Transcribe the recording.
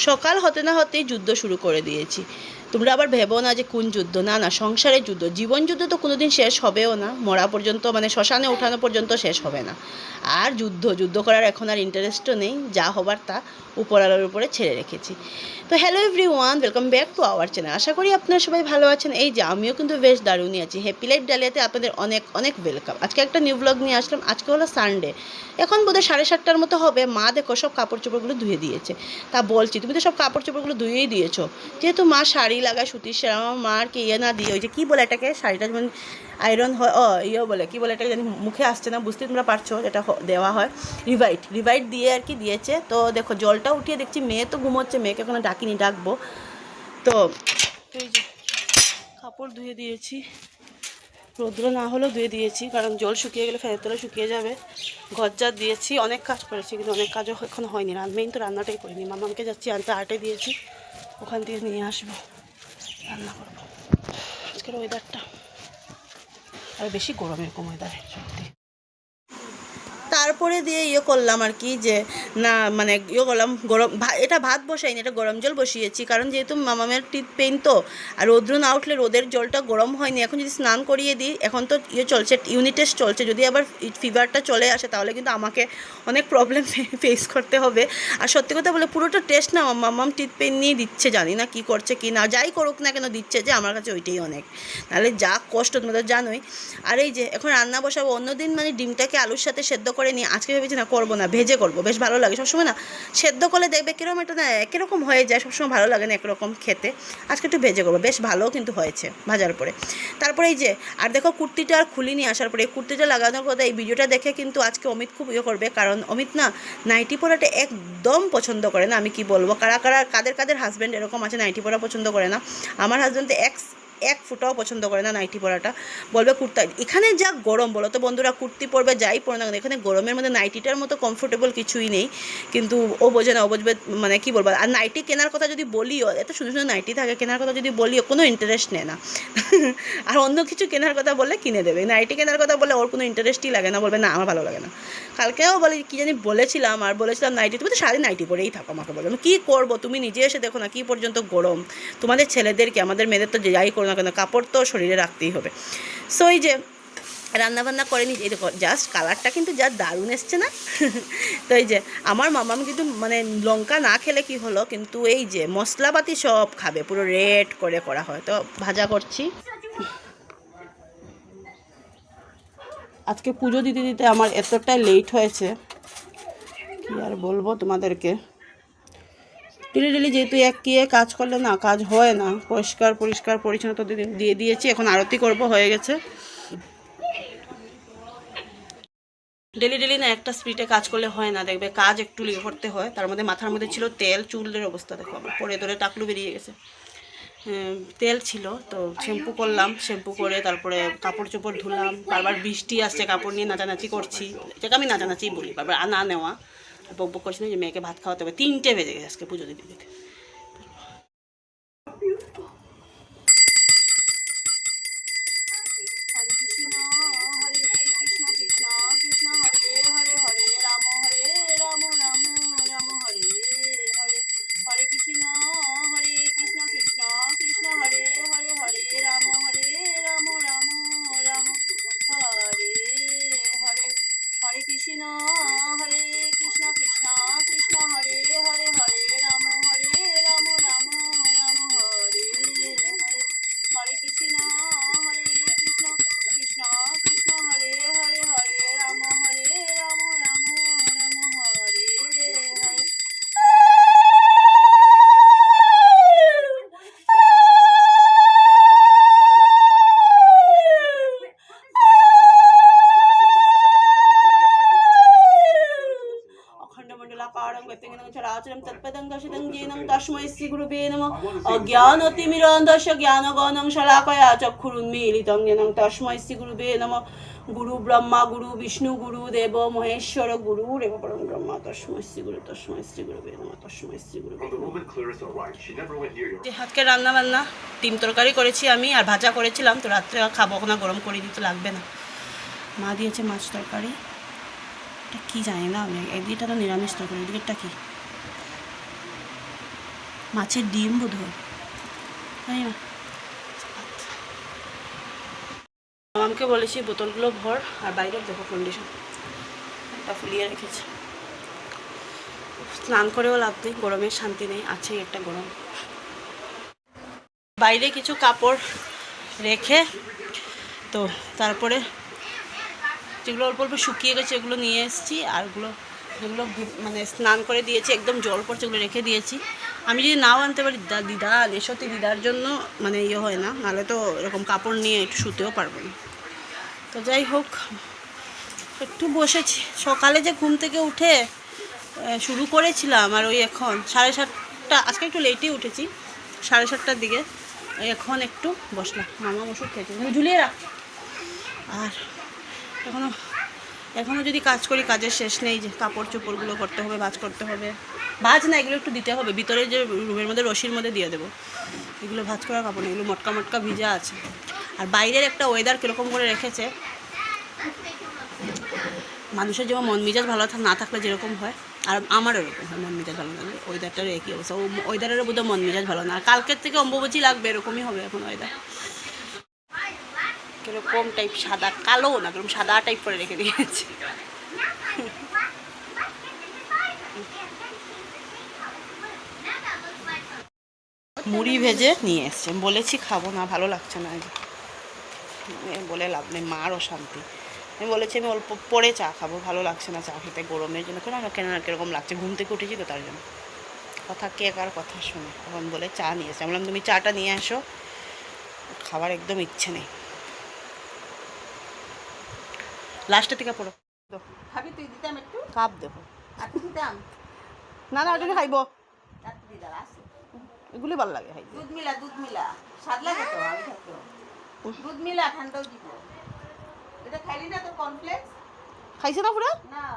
সকাল হতে না হতেই যুদ্ধ শুরু করে দিয়েছি। তোমরা আবার ভেবো না যে কোন যুদ্ধ, না না, সংসারের যুদ্ধ। জীবন যুদ্ধ তো কোনোদিন শেষ হবেও না, মরা পর্যন্ত, মানে শ্মশানে ওঠানো পর্যন্ত শেষ হবে না। আর যুদ্ধ করার এখন আর ইন্টারেস্টও নেই, যা হবার তা উপরওয়ালার উপরে ছেড়ে রেখেছি। তো hello everyone, welcome back to our channel. আশা করি আপনারা সবাই ভালো আছেন। এই যে আমিও কিন্তু বেশ দারুণই আছি। হ্যাপি লাইফ ডালিয়াতে আপনাদের অনেক অনেক ওয়েলকাম। আজকে একটা নিউ ব্লগ নিয়ে আসলাম। আজকে হলো সানডে, এখন বোধহয় 7:30টার মতো হবে। মা দেখো সব কাপড় চোপড়গুলো ধুয়ে দিয়েছে। তা বলছি, তুমি তো সব কাপড় চোপড়গুলো ধুয়েই দিয়েছো, যেহেতু মা শাড়ি লাগায় সুতির শাড়ি। আমার মার কি ইয়ে না দিয়ে, ওই যে কী বলে এটাকে, শাড়িটা যেমন আয়রন হয়, ইয়ে বলে, কী বলে এটাকে জানি, মুখে আসছে না, বুঝতে তোমরা পারছো, যেটা দেওয়া হয় রিভাইট দিয়ে আর কি দিয়েছে। তো দেখো জলটা উঠিয়ে দেখছি মেয়ে তো ঘুমোচ্ছে, মেয়েকে এখনো ডাকিনি, ডাকবো। তো এই যে কাপড় ধুয়ে দিয়েছি, রৌদ্র না হলেও ধুয়ে দিয়েছি, কারণ জল শুকিয়ে গেলে ফেরত তলে শুকিয়ে যাবে। ঘরজার দিয়েছি, অনেক কাজ করেছি, কিন্তু অনেক কাজও এখনো হয়নি। মেইন তো রান্নাটাই করিনি। মামাকে যাচ্ছি আনতে, আটে দিয়েছি, ওখান থেকে নিয়ে আসবো, রান্না করবো। আজকের ওয়েদারটা আর বেশি গরম, এরকম ওয়েদারে সত্যি। তারপরে দিয়ে ইয়ে করলাম আর কি, যে না মানে ইয়ে করলাম, গরম এটা ভাত বসাইনি, এটা গরম জল বসিয়েছি, কারণ যেহেতু মামামের টিথ পেইন তো, আর রৌদ্র না উঠলে রোদের জলটা গরম হয়নি। এখন যদি স্নান করিয়ে দিই, এখন তো ইয়ে চলছে, ইউনিট টেস্ট চলছে, যদি আবার ফিভারটা চলে আসে তাহলে কিন্তু আমাকে অনেক প্রবলেম ফেস করতে হবে। আর সত্যি কথা বলে পুরোটা টেস্ট না মামাম টিথ পেইন নিয়ে দিচ্ছে, জানি না কী করছে কি না, যাই করুক না কেন দিচ্ছে, যে আমার কাছে ওইটাই অনেক, নাহলে যা কষ্ট তোমাদের জানোই। আর এই যে এখন রান্না বসাবো। অন্যদিন মানে ডিমটাকে আলুর সাথে সেদ্ধ করে নিই, আজকে ভেবেছি না, করবো না, ভেজে করবো, বেশ ভালো লাগে সবসময় না। সেদ্ধ করলে দেখবে কীরকম একটা না একরকম হয়ে যায়, সবসময় ভালো লাগে না একরকম খেতে। আজকে একটু ভেজে করবো, বেশ ভালো কিন্তু হয়েছে ভাজার পরে। তারপরে এই যে, আর দেখো কুর্তিটা আর খুলিনি আসার পরে, কুর্তিটা লাগানোর কথা, এই ভিডিওটা দেখে কিন্তু আজকে অমিত খুব ইয়ে করবে, কারণ অমিত না নাইটি পরাটা একদম পছন্দ করে না। আমি কি বলবো, কাদের হাজব্যান্ড এরকম আছে নাইটি পরা পছন্দ করে না। আমার হাজব্যান্ড তো এক ফুটাও পছন্দ করে না নাইটি পরাটা, বলবে কুর্তা। এখানে যা গরম বলো তো বন্ধুরা, কুর্তি পরবে যাই পরে না, এখানে গরমের মধ্যে নাইটিটার মতো কমফোর্টেবল কিছুই নেই। কিন্তু ও বোঝে না, ও বুঝবে, মানে কি বলবো। আর নাইটি কেনার কথা যদি বলিও, এত সুন্দর সুন্দর নাইটি থাকে, কেনার কথা যদি বলিও কোনো ইন্টারেস্ট নেয় না। আর অন্য কিছু কেনার কথা বললে কিনে দেবে, নাইটি কেনার কথা বলে ওর কোনো ইন্টারেস্টই লাগে না, বলবে না আমার ভালো লাগে না। কালকেও বলে কি জানি বলেছিলাম নাইটি, তুমি তো সারাদিন নাইটি পরেই থাকো, আমাকে বলো কী করবো, তুমি নিজে এসে দেখো না কী পর্যন্ত গরম। তোমাদের ছেলেদেরকে, আমাদের মেয়েদের তো যাই করো না কেন, কাপড় তো শরীরে রাখতেই হবে। সো এই যে রান্নাবান্না করে নিই, এই দেখো জাস্ট কালারটা কিন্তু যা দারুণ এসছে না। তো এই যে আমার মামাম কিন্তু মানে লঙ্কা না খেলে কি হলো, কিন্তু এই যে মশলাপাতি সব খাবে, পুরো রেড করে করা হয়। তো ভাজা করছি। আজকে পুজো দিতে দিতে আমার এতটাই লেট হয়েছে, কি আর বলবো তোমাদেরকে। ডেলি যেহেতু কাজ করলে না কাজ হয় না, পরিষ্কার পরিচ্ছন্নতা দিয়ে দিয়েছি, এখন আরতি করব, হয়ে গেছে। ডেলি না একটা স্পিডে কাজ করলে হয় না, দেখবে কাজ একটু লিয়ে করতে হয়। তার মধ্যে মাথার মধ্যে ছিল তেল, চুলের অবস্থা দেখো আমার পরে ধরে টাকলু বেরিয়ে গেছে। তেল ছিল, তো শ্যাম্পু করলাম, শ্যাম্পু করে তারপরে কাপড় চোপড় ধুলাম। বারবার বৃষ্টি আসছে, কাপড় নিয়ে নাচানাচি করছি, যেটা আমি নাচানাচি বলি, বারবার না নেওয়া, বক করছি না যে মেয়েকে ভাত খাওয়াতে হবে। 3টে বেজে গেছে আজকে পুজো দিতে দিতে। तस्मै श्री गुरुवे नमः। अज्ञानतिमिरान्धस्य ज्ञानगणं शलाकया चक्षुरुन्मीलितं येन तस्मै श्री गुरुवे नमः। गुरु ब्रह्मा गुरु विष्णु गुरु देव महेश्वर गुरुरेव परं ब्रह्म तस्मै श्री गुरुवे नमः। तस्मै श्री गुरुवे नमः। আজকে রান্না বান্না ডিম তরকারি করেছি আমি, আর ভাজা করেছিলাম, তো রাত্রে খাবো না, গরম করে দিতে লাগবে না। মা দিয়েছে মাছ তরকারি, এটা কী জানি না আমি, এদিকটা তো নিরামিষ তরকারি, এদিকেরটা কি মাছের ডিম বোধ হয়, তাই না? আমাকে বলেছি বোতলগুলো ভর, আর বাইরের দেখো কন্ডিশন, একটা ফুলিয়ে রেখেছে। স্নান করেও লাভ নেই, গরমের শান্তি নেই, আছেই একটা গরম। বাইরে কিছু কাপড় রেখে তো তারপরে যেগুলো অল্প অল্প শুকিয়ে গেছে এগুলো নিয়ে এসেছি, আর যেগুলো মানে স্নান করে দিয়েছি একদম জল পড়ছে ওগুলো রেখে দিয়েছি। আমি যদি নাও আনতে পারি দিদা সত্যি দিদার জন্য মানে ইয়ে হয় না, নাহলে তো এরকম কাপড় নিয়ে একটু শুতেও পারবো না। তো যাই হোক, একটু বসেছি। সকালে যে ঘুম থেকে উঠে শুরু করেছিলাম, আর ওই এখন 7:30, আজকে একটু লেটেই উঠেছি, 7:30টার দিকে। এখন একটু বসলাম, মামা ওষুধ খেয়েছি, ঝুলিয়ে রাখ। আর এখনও যদি কাজ করি, কাজের শেষ নেই। যে কাপড় চোপড়গুলো করতে হবে, ভাঁজ করতে হবে, ভাঁজ না এগুলো একটু দিতে হবে, ভিতরে যে রুমের মধ্যে রশির মধ্যে দিয়ে দেবো। এগুলো ভাঁজ করার কাপড় না, এগুলো মটকা মটকা ভিজা আছে। আর বাইরের একটা ওয়েদার কীরকম করে রেখেছে, মানুষের যেমন মন মেজাজ ভালো না থাকলে যেরকম হয়, আর আমার এরকম হয়, মন মেজাজ ভালো লাগলে। ওয়েদারটার একই অবস্থা, ওয়েদারেরও বোধহয় মন মেজাজ ভালো না। আর কালকের থেকে অম্বুবাচী লাগবে এরকমই হবে এখন ওয়েদার। কীরকম টাইপ সাদা, কালো না, কিরকম সাদা টাইপ করে রেখে দিয়েছে। মুড়ি ভেজে নিয়ে এসছে, বলেছি খাবো না, ভালো লাগছে না, বলে লাভ নেই, মারও শান্তি। আমি বলেছি আমি অল্প পরে চা খাবো, ভালো লাগছে না চা খেতে গরমের জন্য। কেন কীরকম লাগছে, ঘুম থেকে উঠেছি তো তার জন্য। কথা কে কার কথা শুনে, তখন বলে চা নিয়ে এসে। আমি বললাম তুমি চাটা নিয়ে আসো, খাবার একদম ইচ্ছে নেই। লাস্টের থেকে পড়ো, খাবি তুই? দিতাম একটু, কাপ দেবো। আর দিতাম না ওটা খাইব, দিদার আছে। এগুলি ভালো লাগে খাইতে। দুধ মিলা স্বাদ লাগে তো, আমি খাইতো। দুধ মিলা ঠান্ডাও দিব। এটা খাইলি না তো কর্নফ্লেক্স? খাইছে না পুরো? না।